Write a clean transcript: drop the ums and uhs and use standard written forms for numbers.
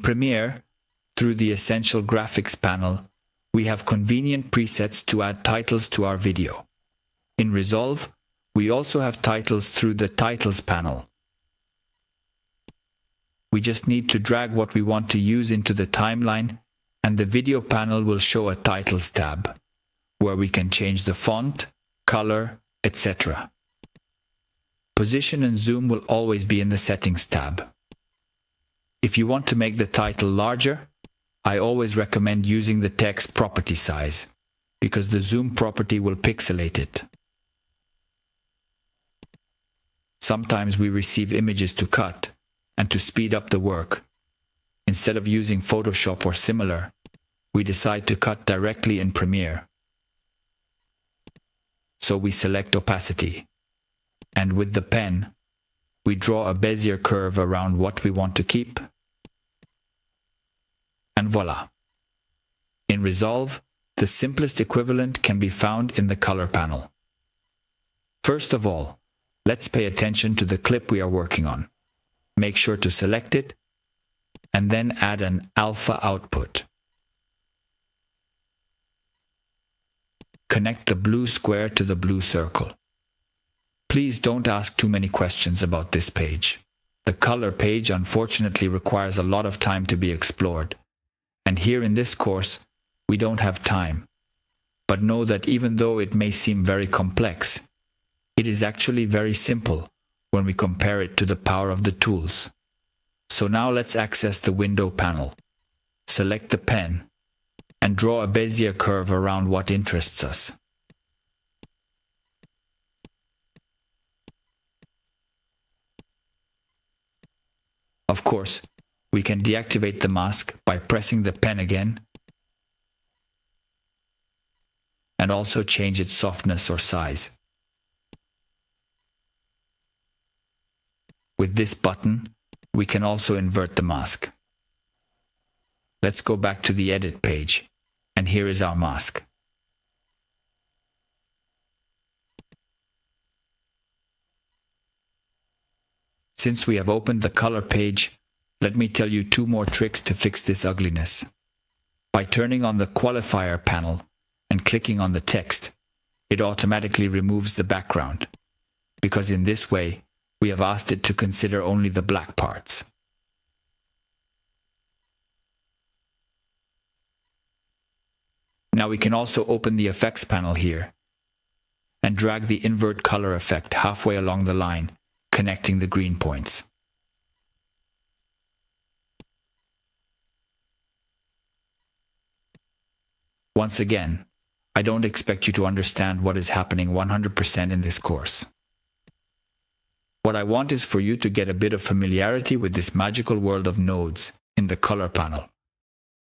Premiere, through the Essential Graphics panel, we have convenient presets to add titles to our video. In Resolve, we also have titles through the Titles panel. We just need to drag what we want to use into the timeline, and the Video panel will show a Titles tab, where we can change the font, color, etc. Position and zoom will always be in the Settings tab. If you want to make the title larger, I always recommend using the text property size, because the zoom property will pixelate it. Sometimes we receive images to cut, and to speed up the work, instead of using Photoshop or similar, we decide to cut directly in Premiere. So we select opacity, and with the pen, we draw a Bezier curve around what we want to keep, and voila. In Resolve, the simplest equivalent can be found in the Color panel. First of all, let's pay attention to the clip we are working on. Make sure to select it, and then add an alpha output. Connect the blue square to the blue circle. Please don't ask too many questions about this page. The color page unfortunately requires a lot of time to be explored, and here in this course, we don't have time. But know that even though it may seem very complex, it is actually very simple when we compare it to the power of the tools. So now let's access the Window panel. Select the pen and draw a Bezier curve around what interests us. Of course, we can deactivate the mask by pressing the pen again and also change its softness or size. With this button, we can also invert the mask. Let's go back to the Edit page, and here is our mask. Since we have opened the Color page, let me tell you 2 more tricks to fix this ugliness. By turning on the Qualifier panel and clicking on the text, it automatically removes the background, because in this way, we have asked it to consider only the black parts. Now we can also open the Effects panel here and drag the invert color effect halfway along the line, connecting the green points. Once again, I don't expect you to understand what is happening 100% in this course. What I want is for you to get a bit of familiarity with this magical world of nodes in the Color panel.